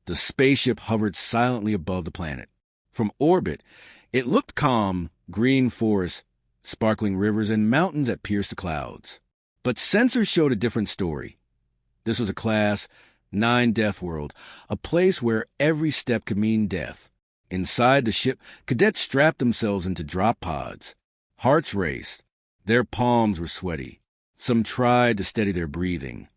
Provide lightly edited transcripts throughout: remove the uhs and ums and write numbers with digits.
The spaceship hovered silently above the planet. From orbit, it looked calm, green forests, sparkling rivers, and mountains that pierced the clouds. But sensors showed a different story. This was a Class-9 Deathworld, a place where every step could mean death. Inside the ship, cadets strapped themselves into drop pods. Hearts raced. Their palms were sweaty. Some tried to steady their breathing.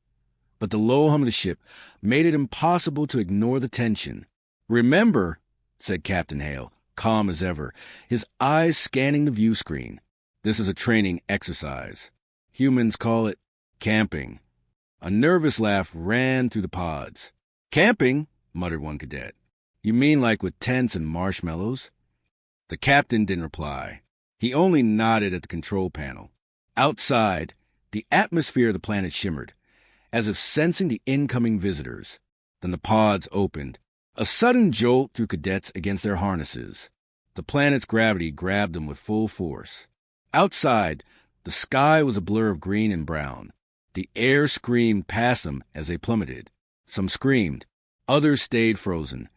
But the low hum of the ship made it impossible to ignore the tension. "Remember," said Captain Hale, calm as ever, his eyes scanning the view screen. "This is a training exercise. Humans call it camping." A nervous laugh ran through the pods. "Camping?" muttered one cadet. "You mean like with tents and marshmallows?" The captain didn't reply. He only nodded at the control panel. Outside, the atmosphere of the planet shimmered, as if sensing the incoming visitors. Then the pods opened. A sudden jolt threw cadets against their harnesses. The planet's gravity grabbed them with full force. Outside, the sky was a blur of green and brown. The air screamed past them as they plummeted. Some screamed. Others stayed frozen,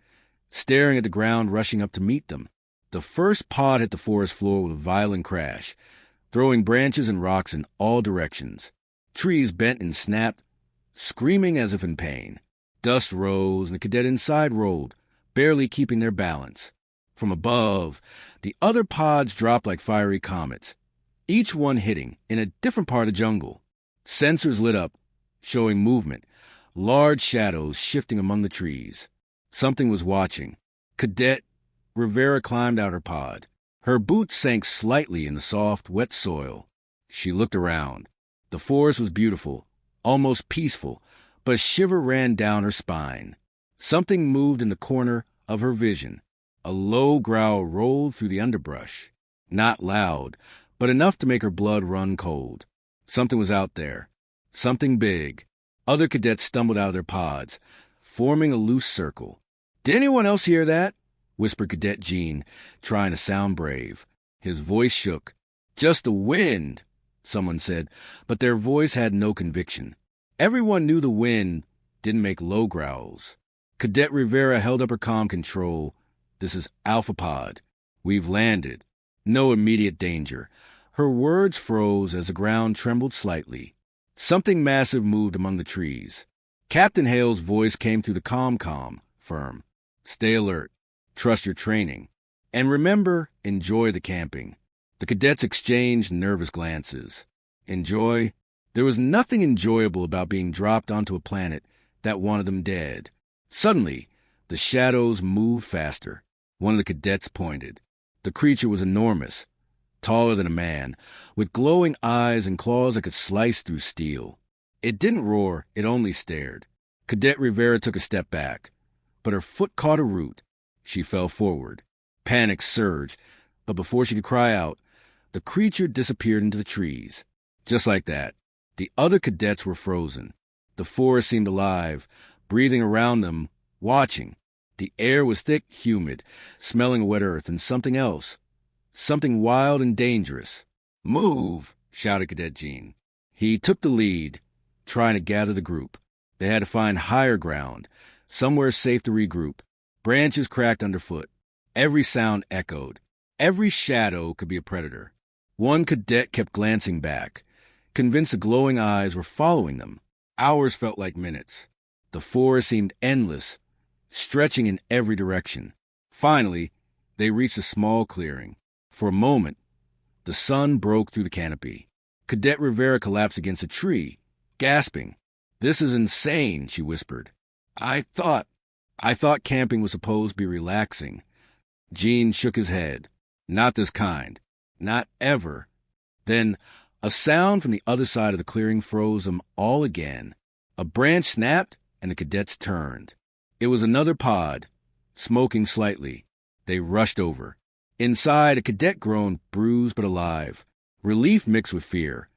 staring at the ground rushing up to meet them. The first pod hit the forest floor with a violent crash, throwing branches and rocks in all directions. Trees bent and snapped, screaming as if in pain. Dust rose, and the cadet inside rolled, barely keeping their balance. From above, the other pods dropped like fiery comets, each one hitting in a different part of the jungle. Sensors lit up, showing movement, large shadows shifting among the trees. Something was watching. Cadet Rivera climbed out her pod. Her boots sank slightly in the soft, wet soil. She looked around. The forest was beautiful, almost peaceful, but a shiver ran down her spine. Something moved in the corner of her vision. A low growl rolled through the underbrush. Not loud, but enough to make her blood run cold. Something was out there. Something big. Other cadets stumbled out of their pods, forming a loose circle. "Did anyone else hear that?" whispered Cadet Gene, trying to sound brave. His voice shook. "Just the wind," someone said, but their voice had no conviction. Everyone knew the wind didn't make low growls. Cadet Rivera held up her comm control. "This is Alpha Pod. We've landed. No immediate danger." Her words froze as the ground trembled slightly. Something massive moved among the trees. Captain Hale's voice came through the comm firm. "Stay alert. Trust your training. And remember, enjoy the camping." The cadets exchanged nervous glances. Enjoy? There was nothing enjoyable about being dropped onto a planet that wanted them dead. Suddenly, the shadows moved faster. One of the cadets pointed. The creature was enormous, taller than a man, with glowing eyes and claws that could slice through steel. It didn't roar, it only stared. Cadet Rivera took a step back, but her foot caught a root. She fell forward. Panic surged, but before she could cry out, the creature disappeared into the trees. Just like that, the other cadets were frozen. The forest seemed alive, breathing around them, watching. The air was thick, humid, smelling of wet earth and something else. Something wild and dangerous. "Move!" shouted Cadet Gene. He took the lead, trying to gather the group. They had to find higher ground, somewhere safe to regroup. Branches cracked underfoot. Every sound echoed. Every shadow could be a predator. One cadet kept glancing back, convinced the glowing eyes were following them. Hours felt like minutes. The forest seemed endless, stretching in every direction. Finally, they reached a small clearing. For a moment, the sun broke through the canopy. Cadet Rivera collapsed against a tree, gasping. "This is insane," she whispered. I thought camping was supposed to be relaxing." Gene shook his head. "Not this kind. Not ever." Then a sound from the other side of the clearing froze them all again. A branch snapped, and the cadets turned. It was another pod, smoking slightly. They rushed over. Inside, a cadet groaned, bruised but alive. Relief mixed with fear.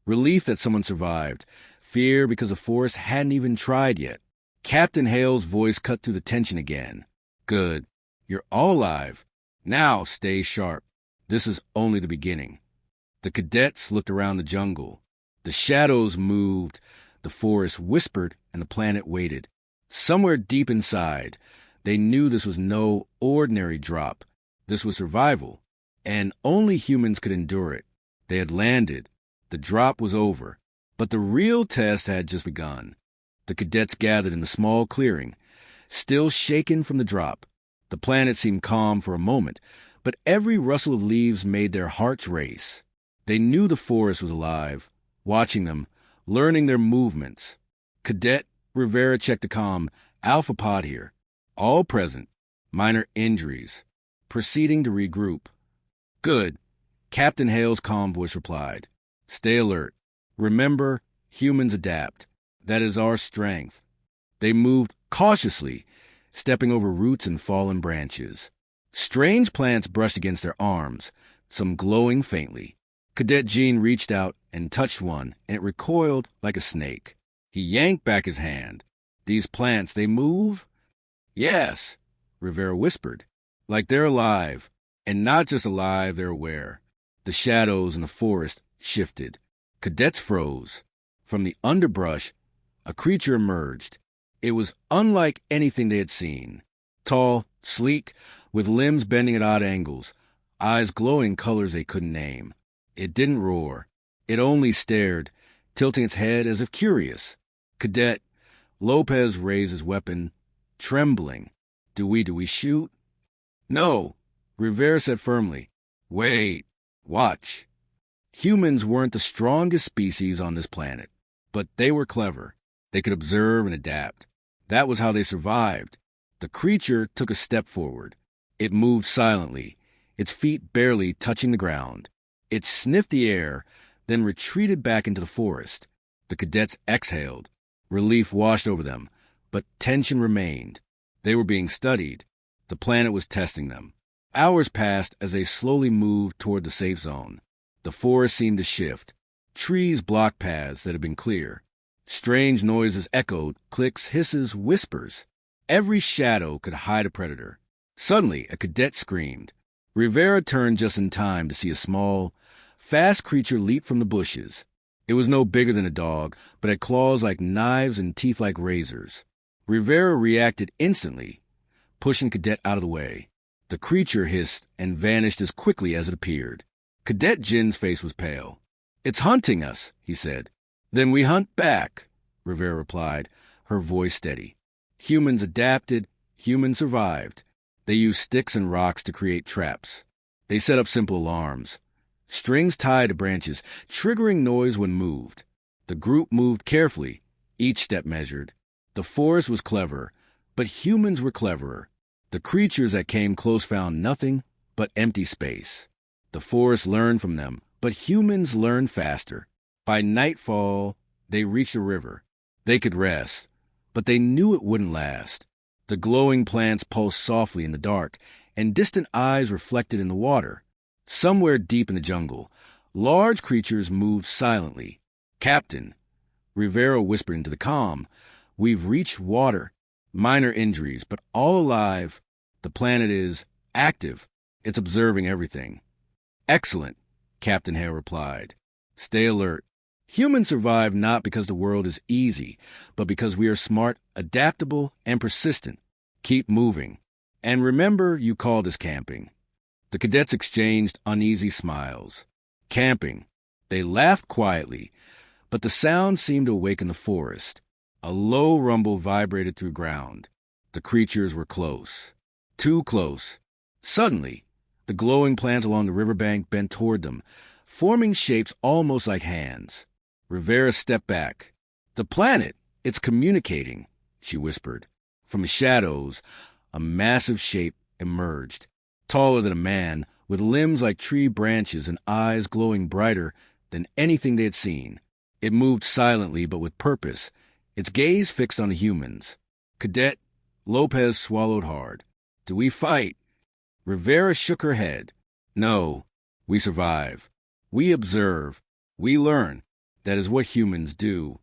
Relief that someone survived. Fear because the forest hadn't even tried yet. Captain Hale's voice cut through the tension again. "Good. You're all alive. Now stay sharp. This is only the beginning." The cadets looked around the jungle. The shadows moved, the forest whispered, and the planet waited. Somewhere deep inside, they knew this was no ordinary drop. This was survival, and only humans could endure it. They had landed. The drop was over, but the real test had just begun. The cadets gathered in the small clearing, still shaken from the drop. The planet seemed calm for a moment, but every rustle of leaves made their hearts race. They knew the forest was alive, watching them, learning their movements. Cadet Rivera checked the comm. Alpha pod here. All present. Minor injuries. Proceeding to regroup. Good. Captain Hale's calm voice replied. Stay alert. Remember, humans adapt. That is our strength. They moved cautiously, stepping over roots and fallen branches. Strange plants brushed against their arms, some glowing faintly. Cadet Jean reached out and touched one, and it recoiled like a snake. He yanked back his hand. These plants, they move? Yes, Rivera whispered. Like they're alive. And not just alive, they're aware. The shadows in the forest shifted. Cadets froze. From the underbrush, a creature emerged. It was unlike anything they had seen. Tall, sleek, with limbs bending at odd angles, eyes glowing colors they couldn't name. It didn't roar. It only stared, tilting its head as if curious. Cadet Lopez raised his weapon, trembling. Do we shoot? No, Rivera said firmly. Wait, watch. Humans weren't the strongest species on this planet, but they were clever. They could observe and adapt. That was how they survived. The creature took a step forward. It moved silently, its feet barely touching the ground. It sniffed the air, then retreated back into the forest. The cadets exhaled. Relief washed over them, but tension remained. They were being studied. The planet was testing them. Hours passed as they slowly moved toward the safe zone. The forest seemed to shift. Trees blocked paths that had been clear. Strange noises echoed, clicks, hisses, whispers. Every shadow could hide a predator. Suddenly, a cadet screamed. Rivera turned just in time to see a small, fast creature leap from the bushes. It was no bigger than a dog, but had claws like knives and teeth like razors. Rivera reacted instantly, pushing Cadet out of the way. The creature hissed and vanished as quickly as it appeared. Cadet Jin's face was pale. It's hunting us, he said. Then we hunt back, Rivera replied, her voice steady. Humans adapted, humans survived. They used sticks and rocks to create traps. They set up simple alarms. Strings tied to branches, triggering noise when moved. The group moved carefully, each step measured. The forest was clever, but humans were cleverer. The creatures that came close found nothing but empty space. The forest learned from them, but humans learned faster. By nightfall, they reached a river. They could rest, but they knew it wouldn't last. The glowing plants pulsed softly in the dark, and distant eyes reflected in the water. Somewhere deep in the jungle, large creatures moved silently. Captain, Rivera whispered into the comm, we've reached water. Minor injuries, but all alive. The planet is active. It's observing everything. Excellent, Captain Hale replied. Stay alert. Humans survive not because the world is easy, but because we are smart, adaptable, and persistent. Keep moving. And remember, you called us camping. The cadets exchanged uneasy smiles. Camping. They laughed quietly, but the sound seemed to awaken the forest. A low rumble vibrated through ground. The creatures were close. Too close. Suddenly, the glowing plants along the riverbank bent toward them, forming shapes almost like hands. Rivera stepped back. The planet, it's communicating, she whispered. From the shadows, a massive shape emerged. Taller than a man, with limbs like tree branches and eyes glowing brighter than anything they had seen. It moved silently but with purpose, its gaze fixed on the humans. Cadet Lopez swallowed hard. Do we fight? Rivera shook her head. No, we survive. We observe. We learn. That is what humans do.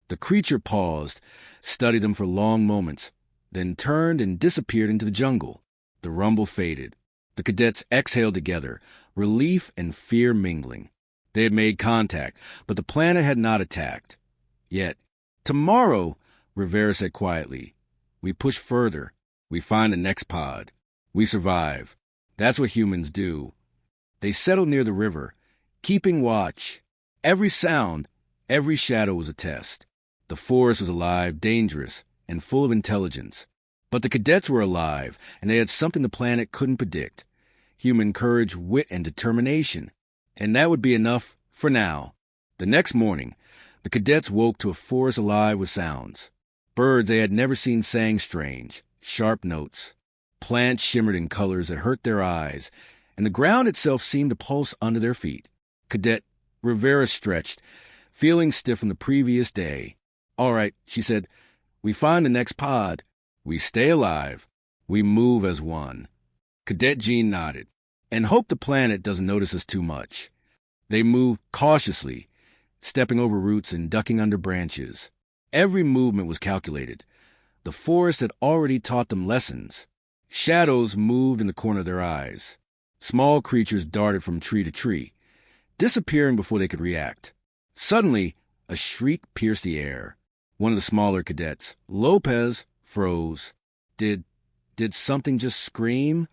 The creature paused, studied them for long moments, then turned and disappeared into the jungle. The rumble faded. The cadets exhaled together, relief and fear mingling. They had made contact, but the planet had not attacked. Yet, tomorrow, Rivera said quietly, We push further. We find the next pod. We survive. That's what humans do. They settled near the river, keeping watch. Every sound, every shadow was a test. The forest was alive, dangerous, and full of intelligence. But the cadets were alive, and they had something the planet couldn't predict. Human courage, wit, and determination. And that would be enough for now. The next morning, the cadets woke to a forest alive with sounds. Birds they had never seen sang strange, sharp notes. Plants shimmered in colors that hurt their eyes, and the ground itself seemed to pulse under their feet. Cadet Rivera stretched, feeling stiff from the previous day. "All right," she said. "We find the next pod. We stay alive. We move as one." Cadet Jean nodded, and hoped the planet doesn't notice us too much. They moved cautiously, stepping over roots and ducking under branches. Every movement was calculated. The forest had already taught them lessons. Shadows moved in the corner of their eyes. Small creatures darted from tree to tree, disappearing before they could react. Suddenly, a shriek pierced the air. One of the smaller cadets, Lopez, froze. Did something just scream?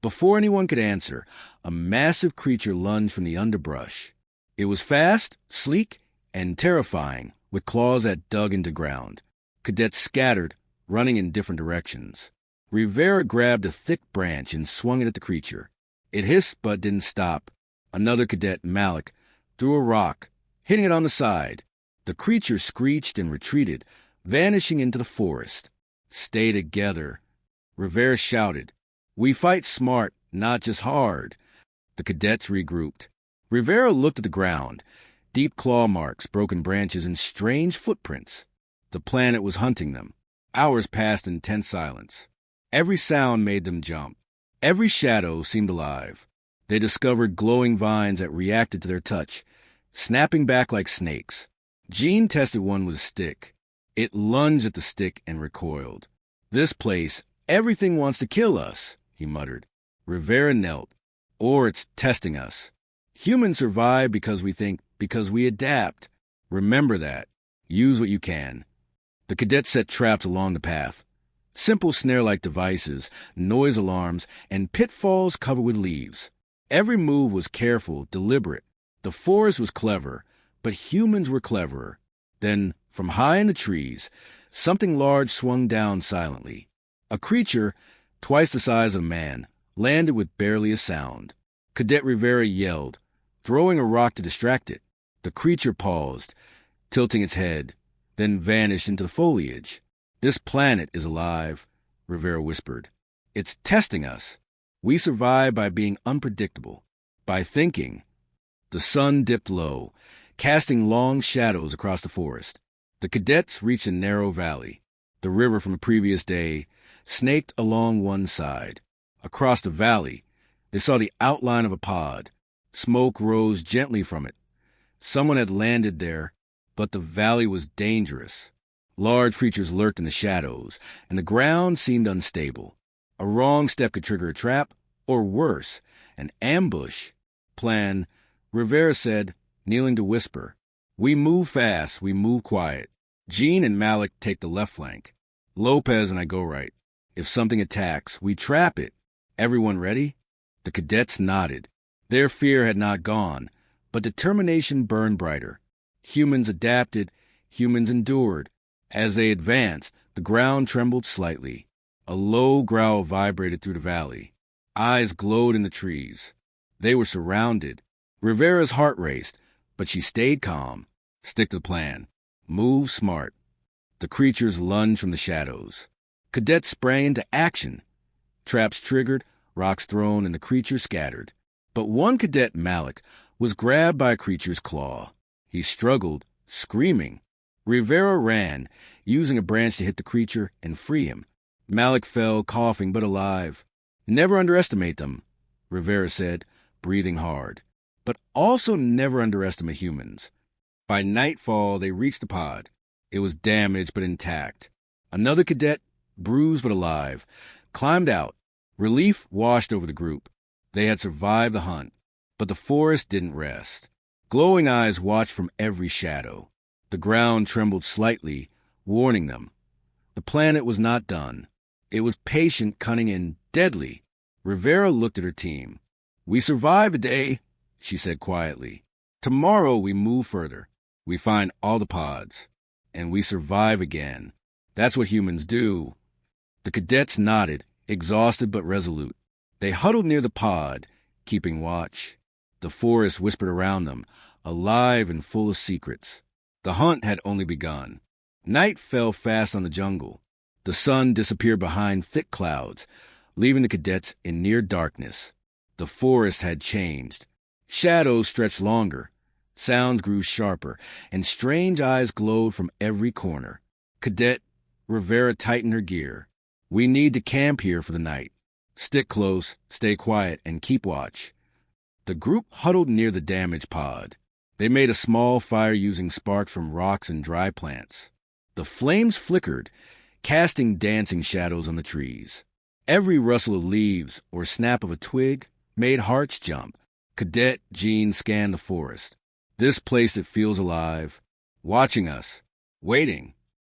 Before anyone could answer, a massive creature lunged from the underbrush. It was fast, sleek, and terrifying, with claws that dug into ground. Cadets scattered, running in different directions. Rivera grabbed a thick branch and swung it at the creature. It hissed but didn't stop. Another cadet, Malik, threw a rock, hitting it on the side. The creature screeched and retreated, vanishing into the forest. "Stay together," Rivera shouted. "We fight smart, not just hard." The cadets regrouped. Rivera looked at the ground. Deep claw marks, broken branches, and strange footprints. The planet was hunting them. Hours passed in tense silence. Every sound made them jump. Every shadow seemed alive. They discovered glowing vines that reacted to their touch, snapping back like snakes. Jean tested one with a stick. It lunged at the stick and recoiled. "This place, everything wants to kill us," he muttered. Rivera knelt. "Or it's testing us. Humans survive because we adapt. Remember that. Use what you can." The cadets set traps along the path. Simple snare-like devices, noise alarms, and pitfalls covered with leaves. Every move was careful, deliberate. The forest was clever, but humans were cleverer. Then, from high in the trees, something large swung down silently. A creature, twice the size of a man, landed with barely a sound. Cadet Rivera yelled, throwing a rock to distract it. The creature paused, tilting its head, then vanished into the foliage. "This planet is alive," Rivera whispered. "It's testing us. We survive by being unpredictable, by thinking." The sun dipped low, casting long shadows across the forest. The cadets reached a narrow valley. The river from the previous day snaked along one side. Across the valley, they saw the outline of a pod. Smoke rose gently from it. Someone had landed there, but the valley was dangerous. Large creatures lurked in the shadows, and the ground seemed unstable. A wrong step could trigger a trap, or worse, an ambush. "Plan," Rivera said, kneeling to whisper. "We move fast, we move quiet. Jean and Malik take the left flank. Lopez and I go right. If something attacks, we trap it. Everyone ready?" The cadets nodded. Their fear had not gone, but determination burned brighter. Humans adapted, humans endured. As they advanced, the ground trembled slightly. A low growl vibrated through the valley. Eyes glowed in the trees. They were surrounded. Rivera's heart raced, but she stayed calm. Stick to the plan. Move smart. The creatures lunged from the shadows. Cadets sprang into action. Traps triggered, rocks thrown, and the creatures scattered. But one cadet, Malik, was grabbed by a creature's claw. He struggled, screaming. Rivera ran, using a branch to hit the creature and free him. Malik fell, coughing but alive. "Never underestimate them," Rivera said, breathing hard. "But also never underestimate humans." By nightfall, they reached the pod. It was damaged but intact. Another cadet, bruised but alive, climbed out. Relief washed over the group. They had survived the hunt, but the forest didn't rest. Glowing eyes watched from every shadow. The ground trembled slightly, warning them. The planet was not done. It was patient, cunning, and deadly. Rivera looked at her team. "We survive a day," she said quietly. "Tomorrow we move further. We find all the pods. And we survive again. That's what humans do." The cadets nodded, exhausted but resolute. They huddled near the pod, keeping watch. The forest whispered around them, alive and full of secrets. The hunt had only begun. Night fell fast on the jungle. The sun disappeared behind thick clouds, leaving the cadets in near darkness. The forest had changed. Shadows stretched longer. Sounds grew sharper, and strange eyes glowed from every corner. Cadet Rivera tightened her gear. "We need to camp here for the night. Stick close, stay quiet, and keep watch." The group huddled near the damaged pod. They made a small fire using sparks from rocks and dry plants. The flames flickered, casting dancing shadows on the trees. Every rustle of leaves or snap of a twig made hearts jump. Cadet Jean scanned the forest. "This place that feels alive, watching us, waiting."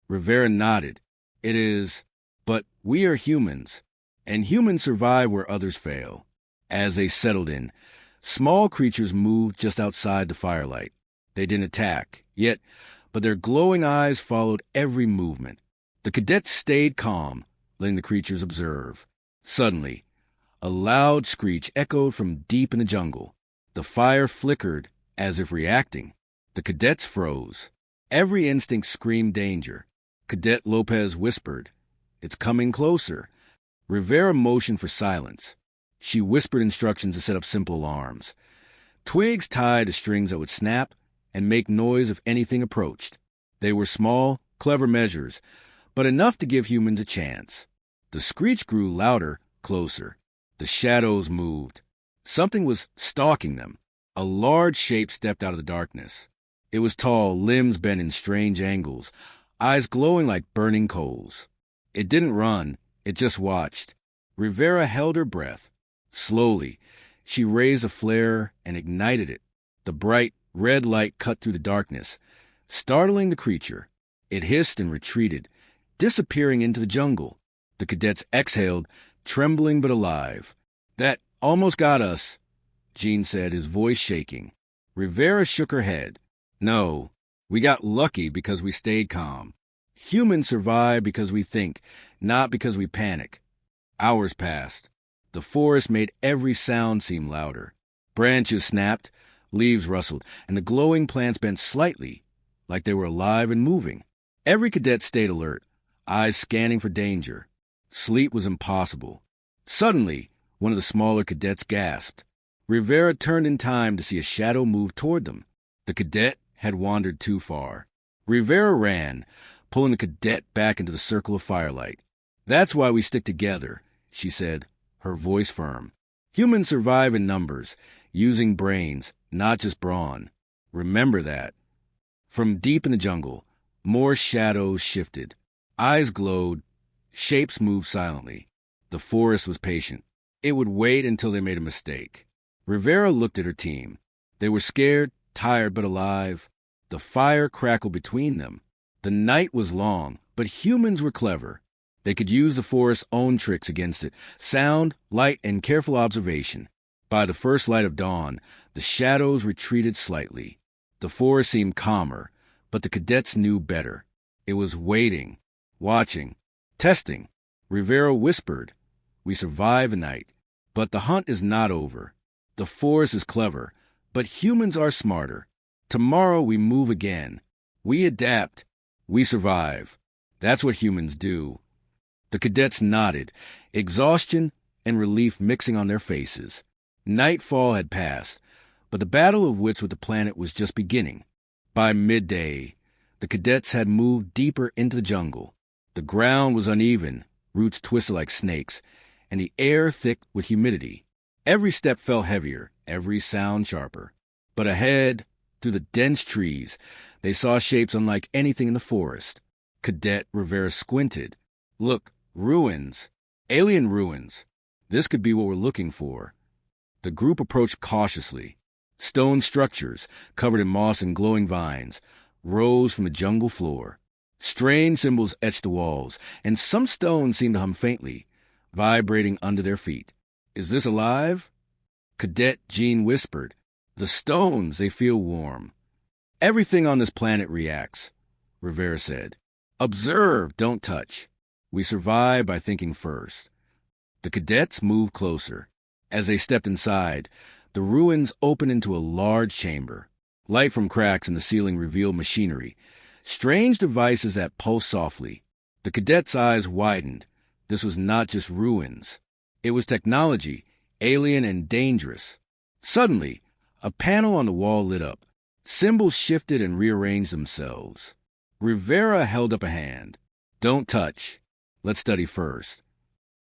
Rivera nodded. "It is, but we are humans, and humans survive where others fail." As they settled in, small creatures moved just outside the firelight. They didn't attack, but their glowing eyes followed every movement. The cadets stayed calm, letting the creatures observe. Suddenly, a loud screech echoed from deep in the jungle. The fire flickered, as if reacting. The cadets froze. Every instinct screamed danger. Cadet Lopez whispered, "It's coming closer." Rivera motioned for silence. She whispered instructions to set up simple alarms. Twigs tied to strings that would snap and make noise if anything approached. They were small, clever measures, but enough to give humans a chance. The screech grew louder, closer. The shadows moved. Something was stalking them. A large shape stepped out of the darkness. It was tall, limbs bent in strange angles, eyes glowing like burning coals. It didn't run, it just watched. Rivera held her breath. Slowly, she raised a flare and ignited it. The bright, red light cut through the darkness, startling the creature. It hissed and retreated, disappearing into the jungle. The cadets exhaled, trembling but alive. "That almost got us," Jean said, his voice shaking. Rivera shook her head. "No, we got lucky because we stayed calm. Humans survive because we think, not because we panic." Hours passed. The forest made every sound seem louder. Branches snapped, leaves rustled, and the glowing plants bent slightly, like they were alive and moving. Every cadet stayed alert, eyes scanning for danger. Sleep was impossible. Suddenly, one of the smaller cadets gasped. Rivera turned in time to see a shadow move toward them. The cadet had wandered too far. Rivera ran, pulling the cadet back into the circle of firelight. "That's why we stick together," she said, her voice firm. "Humans survive in numbers, using brains, not just brawn. Remember that." From deep in the jungle, more shadows shifted. Eyes glowed, shapes moved silently. The forest was patient. It would wait until they made a mistake. Rivera looked at her team. They were scared, tired, but alive. The fire crackled between them. The night was long, but humans were clever. They could use the forest's own tricks against it: sound, light, and careful observation. By the first light of dawn, the shadows retreated slightly. The forest seemed calmer, but the cadets knew better. It was waiting, watching, testing. Rivera whispered, "We survive a night, but the hunt is not over. The forest is clever, but humans are smarter. Tomorrow we move again. We adapt. We survive. That's what humans do." The cadets nodded, exhaustion and relief mixing on their faces. Nightfall had passed, but the battle of wits with the planet was just beginning. By midday, the cadets had moved deeper into the jungle. The ground was uneven, roots twisted like snakes, and the air thick with humidity. Every step felt heavier, every sound sharper. But ahead, through the dense trees, they saw shapes unlike anything in the forest. Cadet Rivera squinted. "Look, ruins. Alien ruins. This could be what we're looking for." The group approached cautiously. Stone structures, covered in moss and glowing vines, rose from the jungle floor. Strange symbols etched the walls, and some stones seemed to hum faintly, vibrating under their feet. "Is this alive?" Cadet Jean whispered. "The stones, they feel warm." "Everything on this planet reacts," Rivera said. "Observe, don't touch. We survive by thinking first." The cadets moved closer. As they stepped inside, the ruins opened into a large chamber. Light from cracks in the ceiling revealed machinery, strange devices that pulsed softly. The cadets' eyes widened. This was not just ruins. It was technology, alien and dangerous. Suddenly, a panel on the wall lit up. Symbols shifted and rearranged themselves. Rivera held up a hand. "Don't touch. Let's study first."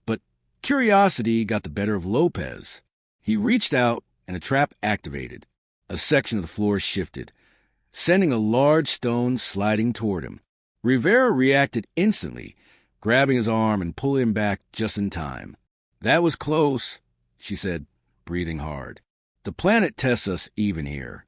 But curiosity got the better of Lopez. He reached out, and a trap activated. A section of the floor shifted, sending a large stone sliding toward him. Rivera reacted instantly, grabbing his arm and pulling him back just in time. "That was close," she said, breathing hard. "The planet tests us even here."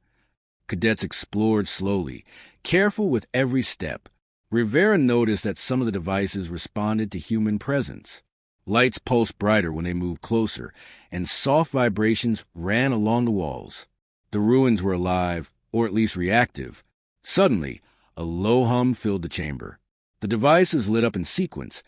Cadets explored slowly, careful with every step. Rivera noticed that some of the devices responded to human presence. Lights pulsed brighter when they moved closer, and soft vibrations ran along the walls. The ruins were alive, or at least reactive. Suddenly, a low hum filled the chamber. The devices lit up in sequence,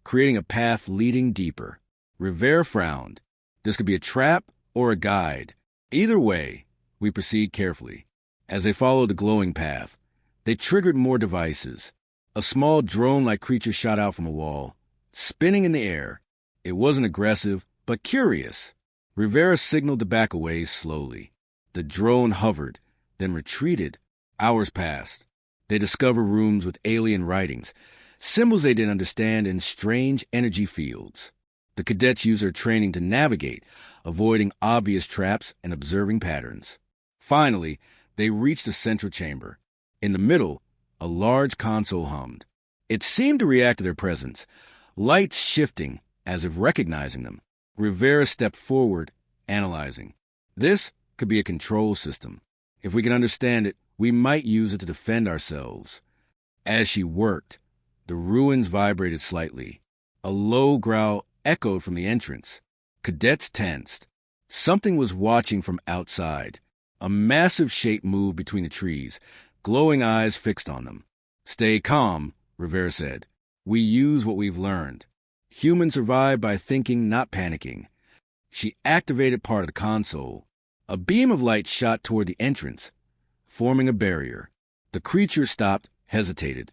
creating a path leading deeper. Rivera frowned. This could be a trap or a guide. Either way, we proceed carefully. As they followed the glowing path, they triggered more devices. A small drone-like creature shot out from a wall, spinning in the air. It wasn't aggressive, but curious. Rivera signaled to back away slowly. The drone hovered, then retreated. Hours passed. They discovered rooms with alien writings, symbols they didn't understand, and strange energy fields. The cadets used their training to navigate, avoiding obvious traps and observing patterns. Finally, they reached the central chamber. In the middle, a large console hummed. It seemed to react to their presence, lights shifting as if recognizing them. Rivera stepped forward, analyzing. This could be a control system. If we can understand it, we might use it to defend ourselves. As she worked, the ruins vibrated slightly. A low growl echoed from the entrance. Cadets tensed. Something was watching from outside. A massive shape moved between the trees, glowing eyes fixed on them. "Stay calm," Rivera said. "We use what we've learned. Humans survive by thinking, not panicking." She activated part of the console. A beam of light shot toward the entrance, forming a barrier. The creature stopped, hesitated,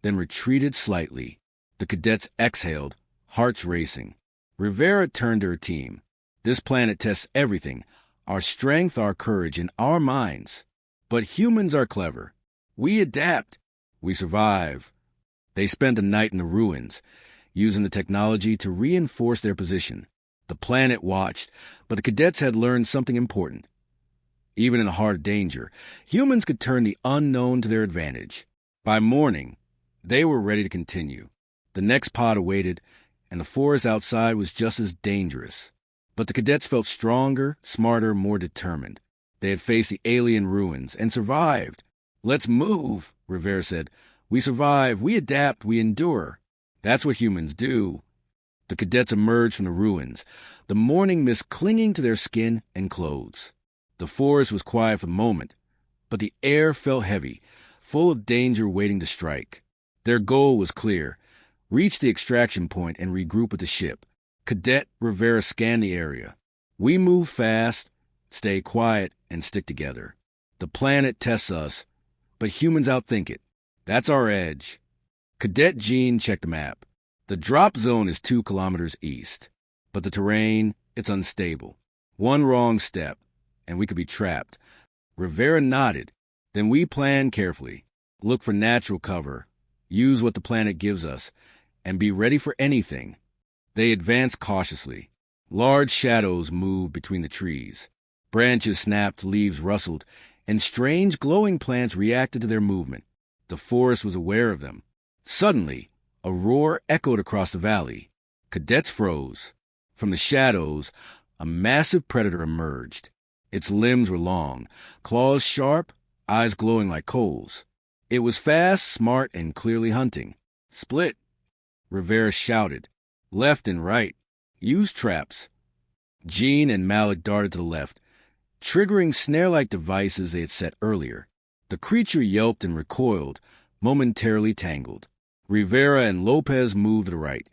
then retreated slightly. The cadets exhaled, hearts racing. Rivera turned to her team. "This planet tests everything, our strength, our courage, and our minds. But humans are clever. We adapt. We survive." They spent the night in the ruins, using the technology to reinforce their position. The planet watched, but the cadets had learned something important. Even in the heart of danger, humans could turn the unknown to their advantage. By morning, they were ready to continue. The next pod awaited, and the forest outside was just as dangerous. But the cadets felt stronger, smarter, more determined. They had faced the alien ruins and survived. "Let's move," Rivera said. "We survive, we adapt, we endure. That's what humans do." The cadets emerged from the ruins, the morning mist clinging to their skin and clothes. The forest was quiet for the moment, but the air felt heavy, full of danger waiting to strike. Their goal was clear: reach the extraction point and regroup with the ship. Cadet Rivera scanned the area. "We move fast, stay quiet, and stick together. The planet tests us, but humans outthink it. That's our edge." Cadet Jean checked the map. The drop zone is 2 kilometers east, but the terrain, it's unstable. One wrong step, and we could be trapped. Rivera nodded. "Then we plan carefully. Look for natural cover, use what the planet gives us, and be ready for anything." They advanced cautiously. Large shadows moved between the trees. Branches snapped, leaves rustled, and strange glowing plants reacted to their movement. The forest was aware of them. Suddenly, a roar echoed across the valley. Cadets froze. From the shadows, a massive predator emerged. Its limbs were long, claws sharp, eyes glowing like coals. It was fast, smart, and clearly hunting. Split, Rivera shouted. Left and right. Use traps. Jean and Malik darted to the left, triggering snare-like devices they had set earlier. The creature yelped and recoiled, momentarily tangled. Rivera and Lopez moved to the right,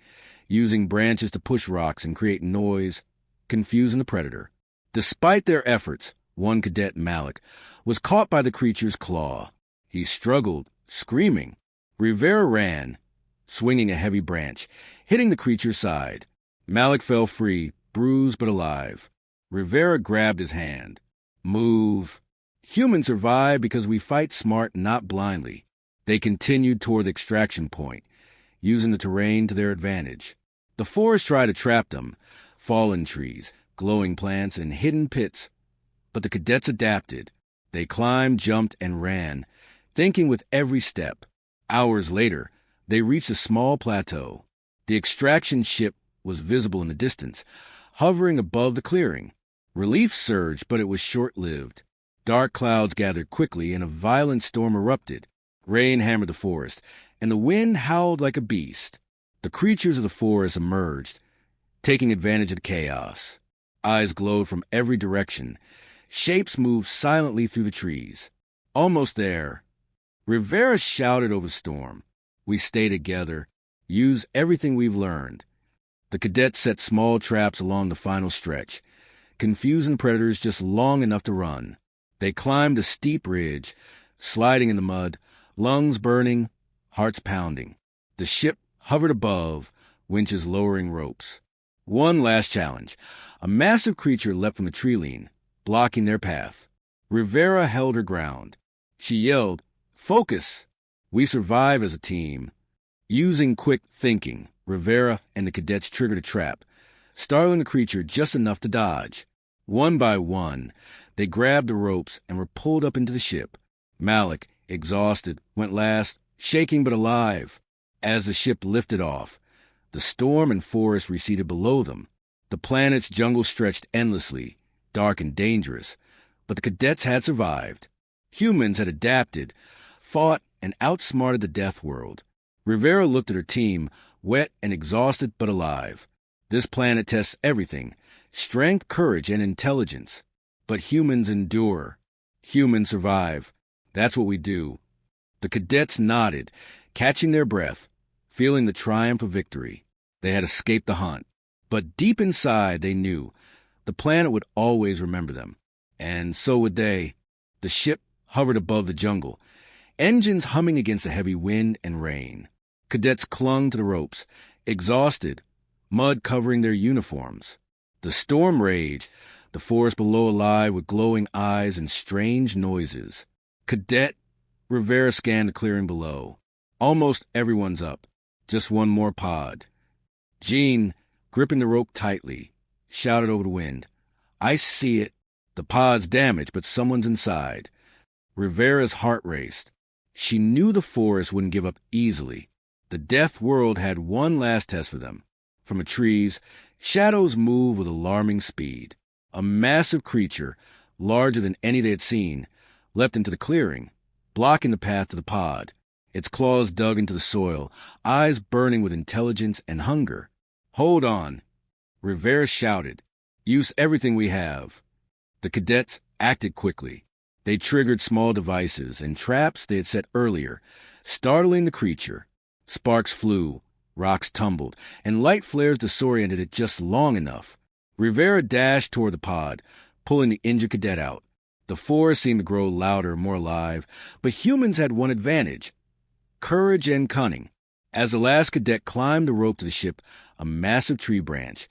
using branches to push rocks and create noise, confusing the predator. Despite their efforts, one cadet, Malik, was caught by the creature's claw. He struggled, screaming. Rivera ran, swinging a heavy branch, hitting the creature's side. Malik fell free, bruised but alive. Rivera grabbed his hand. Move. Humans survive because we fight smart, not blindly. They continued toward the extraction point, using the terrain to their advantage. The forest tried to trap them, fallen trees, glowing plants, and hidden pits. But the cadets adapted. They climbed, jumped, and ran, thinking with every step. Hours later, they reached a small plateau. The extraction ship was visible in the distance, hovering above the clearing. Relief surged, but it was short-lived. Dark clouds gathered quickly, and a violent storm erupted. Rain hammered the forest, and the wind howled like a beast. The creatures of the forest emerged, taking advantage of the chaos. Eyes glowed from every direction. Shapes moved silently through the trees. Almost there. Rivera shouted over the storm. We stay together. Use everything we've learned. The cadets set small traps along the final stretch, confusing predators just long enough to run. They climbed a steep ridge, sliding in the mud, lungs burning, hearts pounding. The ship hovered above, winches lowering ropes. One last challenge. A massive creature leapt from the tree line, blocking their path. Rivera held her ground. She yelled, "Focus! We survive as a team." Using quick thinking, Rivera and the cadets triggered a trap, startling the creature just enough to dodge. One by one, they grabbed the ropes and were pulled up into the ship. Malik, exhausted, went last, shaking but alive. As the ship lifted off, the storm and forest receded below them. The planet's jungle stretched endlessly, dark and dangerous, but the cadets had survived. Humans had adapted, fought, and outsmarted the Deathworld. Rivera looked at her team, wet and exhausted but alive. This planet tests everything, strength, courage, and intelligence. But humans endure. Humans survive. That's what we do. The cadets nodded, catching their breath, feeling the triumph of victory. They had escaped the hunt. But deep inside, they knew the planet would always remember them. And so would they. The ship hovered above the jungle, engines humming against the heavy wind and rain. Cadets clung to the ropes, exhausted, mud covering their uniforms. The storm raged, the forest below alive with glowing eyes and strange noises. Cadet, Rivera scanned the clearing below. Almost everyone's up. Just one more pod. Jean, gripping the rope tightly, shouted over the wind, "I see it. The pod's damaged, but someone's inside." Rivera's heart raced. She knew the forest wouldn't give up easily. The death world had one last test for them. From the trees, shadows moved with alarming speed. A massive creature, larger than any they had seen, leapt into the clearing, blocking the path to the pod. Its claws dug into the soil, eyes burning with intelligence and hunger. "Hold on," Rivera shouted. "Use everything we have." The cadets acted quickly. They triggered small devices and traps they had set earlier, startling the creature. Sparks flew, rocks tumbled, and light flares disoriented it just long enough. Rivera dashed toward the pod, pulling the injured cadet out. The forest seemed to grow louder, more alive, but humans had one advantage: courage and cunning. As the last cadet climbed the rope to the ship, a massive tree branch,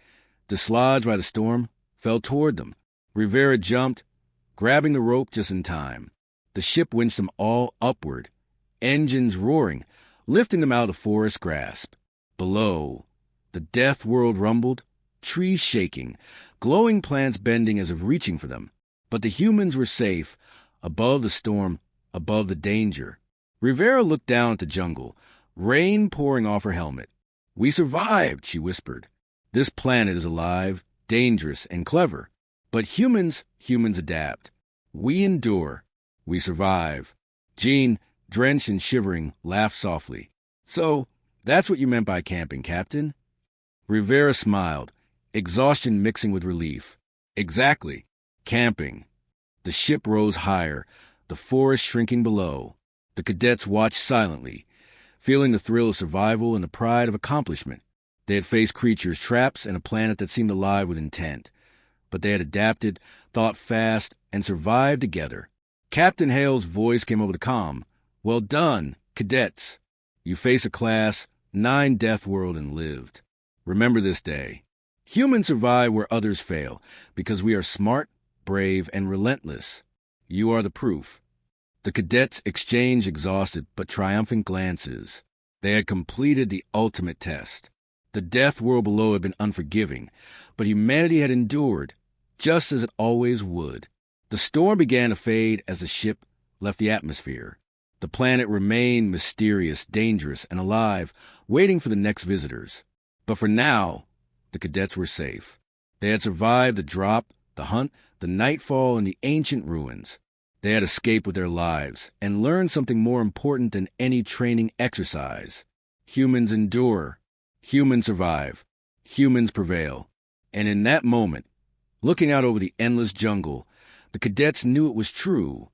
dislodged by the storm, fell toward them. Rivera jumped, grabbing the rope just in time. The ship winched them all upward, engines roaring, lifting them out of the forest's grasp. Below, the death world rumbled, trees shaking, glowing plants bending as if reaching for them. But the humans were safe, above the storm, above the danger. Rivera looked down at the jungle, rain pouring off her helmet. "We survived," she whispered. "This planet is alive, dangerous, and clever. But humans adapt. We endure. We survive. Jean, drenched and shivering, laughed softly. "So, that's what you meant by camping, Captain?" Rivera smiled, exhaustion mixing with relief. "Exactly. Camping." The ship rose higher, the forest shrinking below. The cadets watched silently, feeling the thrill of survival and the pride of accomplishment. They had faced creatures, traps, and a planet that seemed alive with intent. But they had adapted, thought fast, and survived together. Captain Hale's voice came over the comm. "Well done, cadets. You face a Class-9 Deathworld and lived. Remember this day. Humans survive where others fail, because we are smart, brave, and relentless. You are the proof." The cadets exchanged exhausted but triumphant glances. They had completed the ultimate test. The death world below had been unforgiving, but humanity had endured, just as it always would. The storm began to fade as the ship left the atmosphere. The planet remained mysterious, dangerous, and alive, waiting for the next visitors. But for now, the cadets were safe. They had survived the drop, the hunt, the nightfall, and the ancient ruins. They had escaped with their lives and learned something more important than any training exercise. Humans endure. Humans survive. Humans prevail. And in that moment, looking out over the endless jungle, the cadets knew it was true.